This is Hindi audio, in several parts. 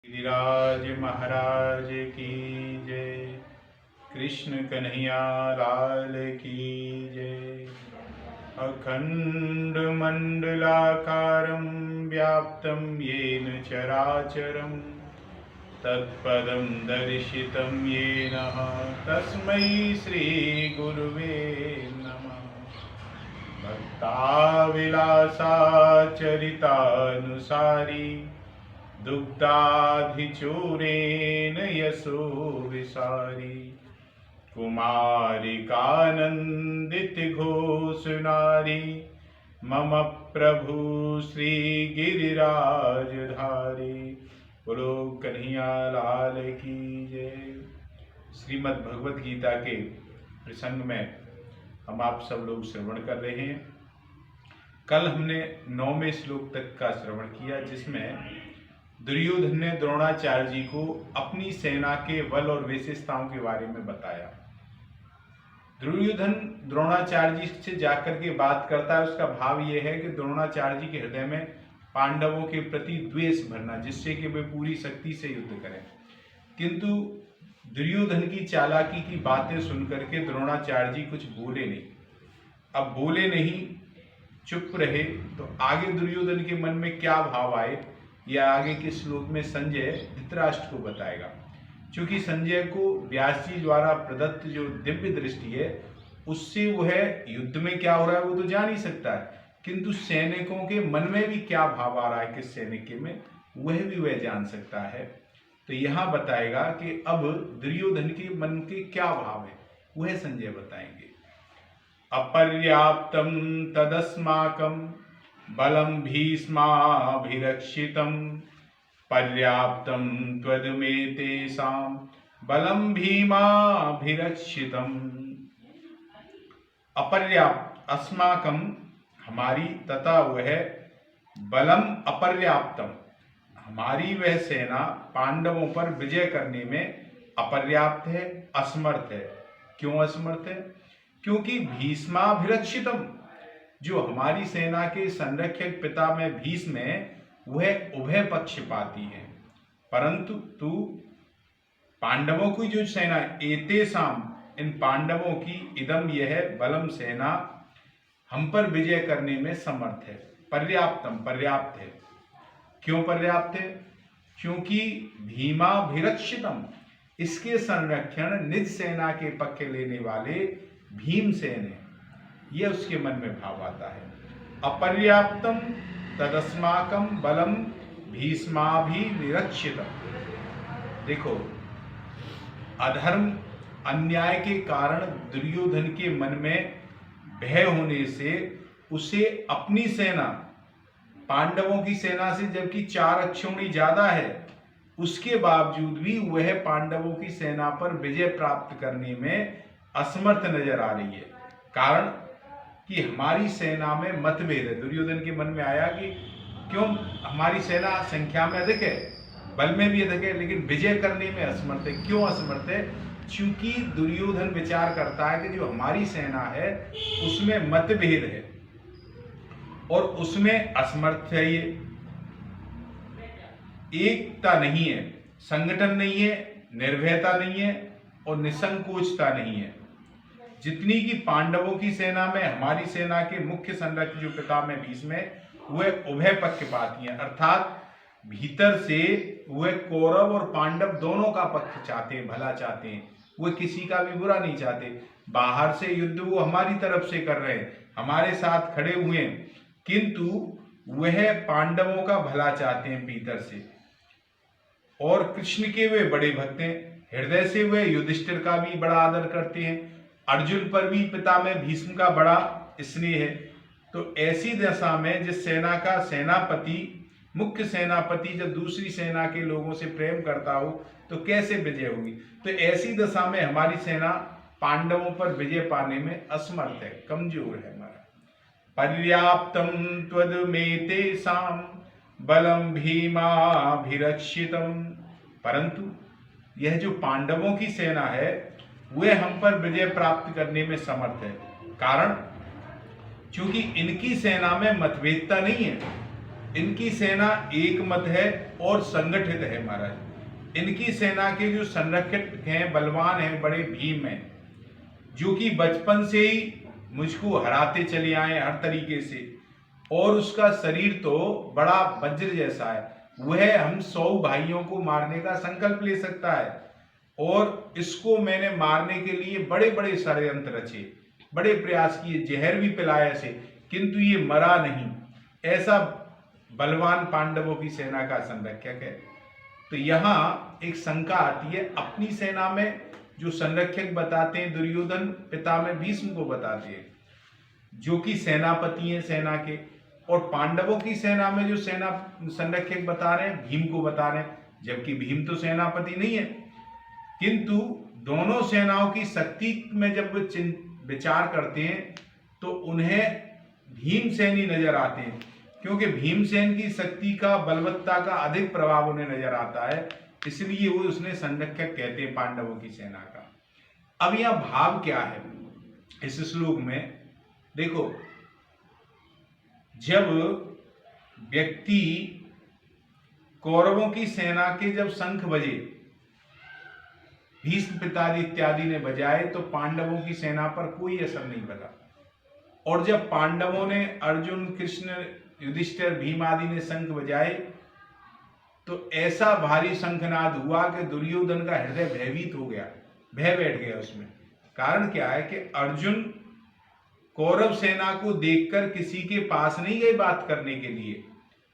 गिरिराज महाराज की जय। कृष्ण कन्हैया लाल की जय। अखंड मंडलाकारं व्याप्तं येन चराचरं तत्पदं दर्शितं येन तस्मै श्री गुरुवे नमः। भक्ताविलासाचरितानुसारी दुग्धाधिचूरेण यशो विसारी कुमारिकानन्दित घोषनारी मम प्रभु श्री गिरिराजधारी। बोलो कन्हैया लाल की जय। श्रीमद् भगवत गीता के प्रसंग में हम आप सब लोग श्रवण कर रहे हैं। कल हमने 9वें श्लोक तक का श्रवण किया, जिसमें दुर्योधन ने द्रोणाचार्य जी को अपनी सेना के बल और विशेषताओं के बारे में बताया। दुर्योधन द्रोणाचार्य जी से जाकर के बात करता है। उसका भाव यह है कि द्रोणाचार्य जी के हृदय में पांडवों के प्रति द्वेष भरना, जिससे कि वे पूरी शक्ति से युद्ध करें। किंतु दुर्योधन की चालाकी की बातें सुनकर के द्रोणाचार्य जी कुछ बोले नहीं। अब बोले नहीं, चुप रहे, तो आगे दुर्योधन के मन में क्या भाव आए, यह आगे के श्लोक में संजय धृतराष्ट्र को बताएगा। क्योंकि संजय को व्यास जी द्वारा प्रदत्त जो दिव्य दृष्टि है, उससे वह युद्ध में क्या हो रहा है वो तो जान ही सकता है, किंतु सैनिकों के मन में भी क्या भाव आ रहा है किस सैनिक में, वह जान सकता है। तो यहाँ बताएगा कि अब दुर्योधन के मन के क्या भाव है, वह संजय बताएंगे। अपर्याप्तं तदस्माकं बलं भीष्माभिरक्षितं पर्याप्तं त्वदमेतेषां बलं भीमाभिरक्षितम्। अपर्याप्त अस्माकं हमारी, तथा वह बलम अपर्याप्तम हमारी वह सेना पांडवों पर विजय करने में अपर्याप्त है, असमर्थ है। क्यों असमर्थ है? क्योंकि भीष्माभिरक्षितम, जो हमारी सेना के संरक्षक पिता में भीष्म है, वह उभय पक्षपाती है। परंतु तू पांडवों की जो सेना, एतेषाम इन पांडवों की, इदम यह बलम सेना हम पर विजय करने में समर्थ है। पर्याप्तम पर्याप्त है। क्यों पर्याप्त है? क्योंकि भीमाभिरक्षितम, इसके संरक्षण निज सेना के पक्ष लेने वाले भीमसेन है। यह उसके मन में भाव आता है। अपर्याप्तम तदस्माकम बलम भीष्माभिरक्षितम। देखो, अधर्म अन्याय के कारण दुर्योधन के मन में भय होने से उसे अपनी सेना, पांडवों की सेना से जबकि 4 अक्षौणी ज्यादा है, उसके बावजूद भी वह पांडवों की सेना पर विजय प्राप्त करने में असमर्थ नजर आ रही है। कारण कि हमारी सेना में मतभेद है। दुर्योधन के मन में आया कि क्यों हमारी सेना संख्या में अधिक है, बल में भी अधिक है, लेकिन विजय करने में असमर्थ है। क्यों असमर्थ है? क्योंकि दुर्योधन विचार करता है कि जो हमारी सेना है उसमें मतभेद है और उसमें असमर्थ है। ये एकता नहीं है, संगठन नहीं है, निर्भयता नहीं है और निसंकोचता नहीं है। जितनी की पांडवों की सेना में हमारी सेना के मुख्य संरक्षक जो पिता में भीष्म है, वह उभय पक्षपाती हैं, अर्थात भीतर से वह कौरव और पांडव दोनों का पक्ष चाहते हैं, भला चाहते हैं। वह किसी का भी बुरा नहीं चाहते। बाहर से युद्ध वो हमारी तरफ से कर रहे हैं, हमारे साथ खड़े हुए हैं, किंतु वह पांडवों का भला चाहते हैं भीतर से। और कृष्ण के वे बड़े भक्त हैं, हृदय से वे युधिष्ठिर का भी बड़ा आदर करते हैं। अर्जुन पर भी पिता में भीष्म का बड़ा स्नेह है। तो ऐसी दशा में जिस सेना का सेनापति, मुख्य सेनापति जब दूसरी सेना के लोगों से प्रेम करता हो तो कैसे विजय होगी? तो ऐसी दशा में हमारी सेना पांडवों पर विजय पाने में असमर्थ है, कमजोर है। हमारा पर्याप्तम त्वदमेतेषां बलम भीमाभिरक्षितम, परंतु यह जो पांडवों की सेना है वह हम पर विजय प्राप्त करने में समर्थ है। कारण, क्योंकि इनकी सेना में मतभेदता नहीं है। इनकी सेना एक मत है और संगठित है महाराज। इनकी सेना के जो संरक्षक हैं, बलवान हैं, बड़े भीम हैं, जो कि बचपन से ही मुझको हराते चले आए हर तरीके से, और उसका शरीर तो बड़ा वज्र जैसा है। वह हम 100 भाइयों को मारने का संकल्प ले सकता है, और इसको मैंने मारने के लिए बड़े बड़े षड्यंत्र रचे, बड़े प्रयास किए, जहर भी पिलाया से, किंतु ये मरा नहीं। ऐसा बलवान पांडवों की सेना का संरक्षक है। तो यहाँ एक शंका आती है, अपनी सेना में जो संरक्षक बताते हैं दुर्योधन, पिता में भीष्म को बताते हैं, जो कि सेनापति हैं सेना के, और पांडवों की सेना में जो सेना संरक्षक बता रहे हैं भीम को बता रहे हैं, जबकि भीम तो सेनापति नहीं है। किंतु दोनों सेनाओं की शक्ति में जब विचार करते हैं तो उन्हें भीमसेन ही नजर आते हैं, क्योंकि भीमसेन की शक्ति का, बलवत्ता का अधिक प्रभाव उन्हें नजर आता है, इसलिए वो उसने संरक्षक कहते हैं पांडवों की सेना का। अब यह भाव क्या है इस श्लोक में? देखो, जब व्यक्ति कौरवों की सेना के जब शंख बजे, भीष्म पितादि इत्यादि ने बजाए, तो पांडवों की सेना पर कोई असर नहीं पड़ा। और जब पांडवों ने, अर्जुन, कृष्ण, युधिष्ठिर, भीम आदि ने शंख बजाए, तो ऐसा भारी शंखनाद हुआ कि दुर्योधन का हृदय भयभीत हो गया, भय बैठ गया उसमें। कारण क्या है कि अर्जुन कौरव सेना को देखकर किसी के पास नहीं गए बात करने के लिए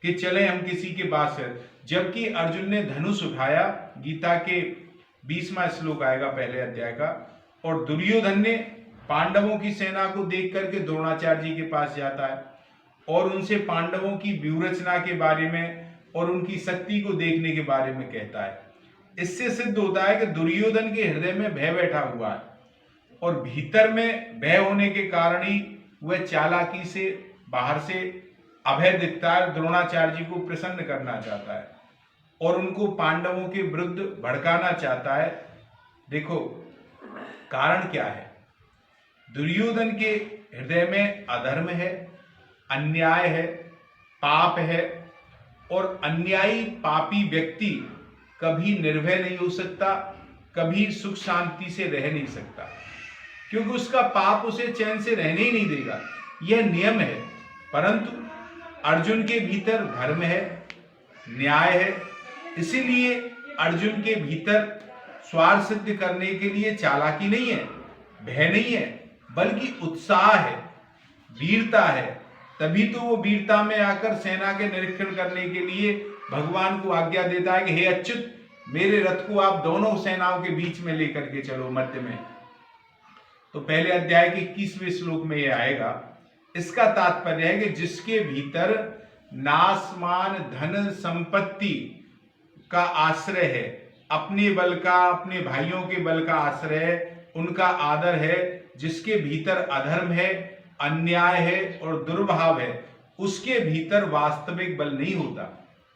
कि चले हम किसी के पास है, जबकि अर्जुन ने धनुष उठाया, गीता के 20वां श्लोक आएगा पहले अध्याय का, और दुर्योधन ने पांडवों की सेना को देख करके द्रोणाचार्य जी के पास जाता है और उनसे पांडवों की व्यूहरचना के बारे में और उनकी शक्ति को देखने के बारे में कहता है। इससे सिद्ध होता है कि दुर्योधन के हृदय में भय बैठा हुआ है, और भीतर में भय होने के कारण ही वह चालाकी से बाहर से अभय दिखता है, द्रोणाचार्य जी को प्रसन्न करना चाहता है और उनको पांडवों के विरुद्ध भड़काना चाहता है। देखो कारण क्या है, दुर्योधन के हृदय में अधर्म है, अन्याय है, पाप है, और अन्यायी पापी व्यक्ति कभी निर्भय नहीं हो सकता, कभी सुख शांति से रह नहीं सकता, क्योंकि उसका पाप उसे चैन से रहने ही नहीं देगा, यह नियम है। परंतु अर्जुन के भीतर धर्म है, न्याय है, इसीलिए अर्जुन के भीतर स्वार्थ सिद्ध करने के लिए चालाकी नहीं है, भय नहीं है, बल्कि उत्साह है, वीरता है। तभी तो वो वीरता में आकर सेना के निरीक्षण करने के लिए भगवान को आज्ञा देता है कि हे अच्युत, मेरे रथ को आप दोनों सेनाओं के बीच में लेकर के चलो, मध्य में। तो पहले अध्याय के 21वें श्लोक में यह आएगा। इसका तात्पर्य है कि जिसके भीतर नासमान धन संपत्ति का आश्रय है, अपने बल का, अपने भाइयों के बल का आश्रय है, उनका आदर है, जिसके भीतर अधर्म है, अन्याय है और दुर्भाव है, उसके भीतर वास्तविक बल नहीं होता।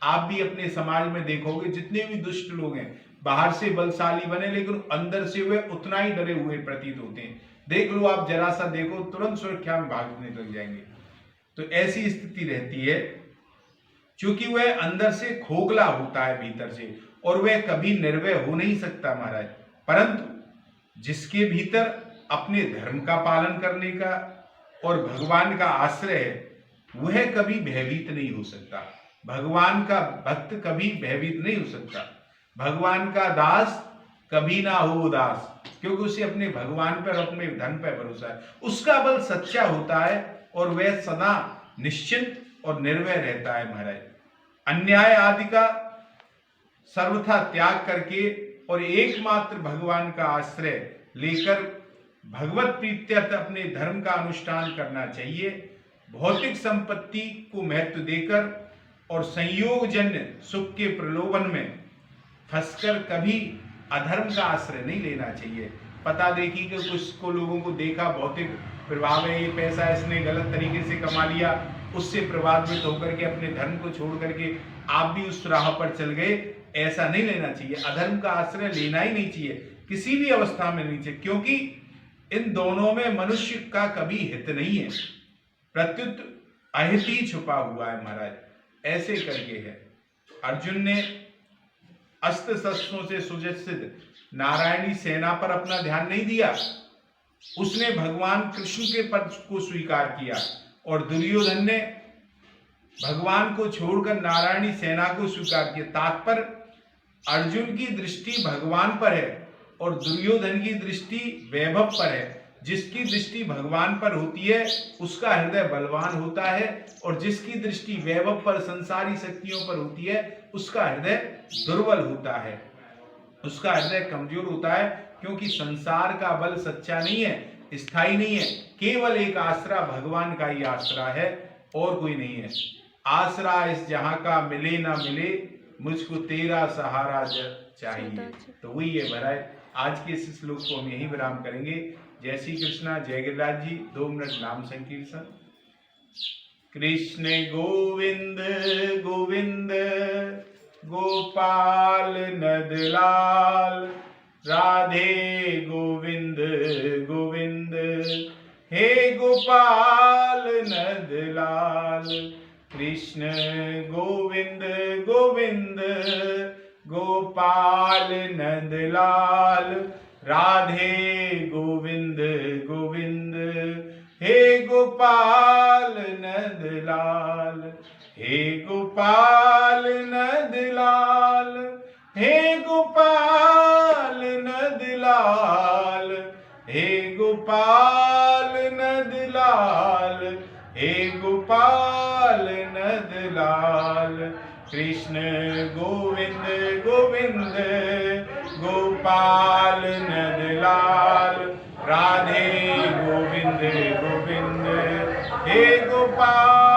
आप भी अपने समाज में देखोगे, जितने भी दुष्ट लोग हैं बाहर से बलशाली बने, लेकिन अंदर से वे उतना ही डरे हुए प्रतीत होते हैं। देख लो आप, जरा सा देखो, तुरंत सुरक्षा में भागने लग जाएंगे। तो ऐसी स्थिति रहती है, क्योंकि वह अंदर से खोखला होता है भीतर से, और वह कभी निर्भय हो नहीं सकता महाराज। परंतु जिसके भीतर अपने धर्म का पालन करने का और भगवान का आश्रय है, वह कभी भयभीत नहीं हो सकता। भगवान का भक्त कभी भयभीत नहीं हो सकता। भगवान का दास कभी ना हो उदास, क्योंकि उसे अपने भगवान पर, अपने धन पर भरोसा है। उसका बल सच्चा होता है और वह सदा निश्चिंत और निर्भय रहता है महाराज। अन्याय आदि का सर्वथा त्याग करके और एकमात्र भगवान का आश्रय लेकर भगवत प्रीत्यर्थ अपने धर्म का अनुष्ठान करना चाहिए। भौतिक संपत्ति को महत्व देकर और संयोगजन्य सुख के प्रलोभन में फंसकर कभी अधर्म का आश्रय नहीं लेना चाहिए। पता देखी कि कुछ को लोगों को देखा, भौतिक प्रभाव है, ये पैसा इसने गलत तरीके से कमा लिया, उससे प्रभावित होकर के अपने धर्म को छोड़ करके आप भी उस राह पर चल गए, ऐसा नहीं लेना चाहिए। अधर्म का आश्रय लेना ही नहीं चाहिए, किसी भी अवस्था में नहीं चाहिए, क्योंकि इन दोनों में मनुष्य का कभी हित नहीं है, प्रत्युत अहित ही छुपा हुआ है महाराज। ऐसे करके है। अर्जुन ने अस्त्र शस्त्रों से सुसज्जित नारायणी सेना पर अपना ध्यान नहीं दिया, उसने भगवान कृष्ण के पद को स्वीकार किया, और दुर्योधन ने भगवान को छोड़कर नारायणी सेना को स्वीकार किया। तात्पर्य अर्जुन की दृष्टि भगवान पर है और दुर्योधन की दृष्टि वैभव पर है। जिसकी दृष्टि भगवान पर होती है उसका हृदय बलवान होता है, और जिसकी दृष्टि वैभव पर, संसारी शक्तियों पर होती है, उसका हृदय दुर्बल होता है, उसका हृदय कमजोर होता है। क्योंकि संसार का बल सच्चा नहीं है, स्थायी नहीं है। केवल एक आसरा भगवान का ही आसरा है, और कोई नहीं है। आसरा इस जहां का मिले ना मिले, मुझको तेरा सहारा चाहिए। तो वही है भराए। आज के इस श्लोक को हम यहीं विराम करेंगे। जय श्री कृष्णा। जय गिरिराज जी। 2 मिनट नाम संकीर्तन। कृष्ण गोविंद गोविंद गोपाल नंदलाल, राधे गोविंद गोविंद, हे गोपाल नंदलाल। कृष्ण गोविंद गोविंद गोपाल नंदलाल, राधे गोविंद गोविंद, हे गोपाल नंदलाल, हे गोपाल नंदलाल, हे गोपाल नंदलाल, हे गोपाल नंदलाल, हे गोपाल नंदलाल। कृष्ण गोविंद गोविंद गोपाल नंदलाल, राधे गोविंद गोविंद, हे गोपाल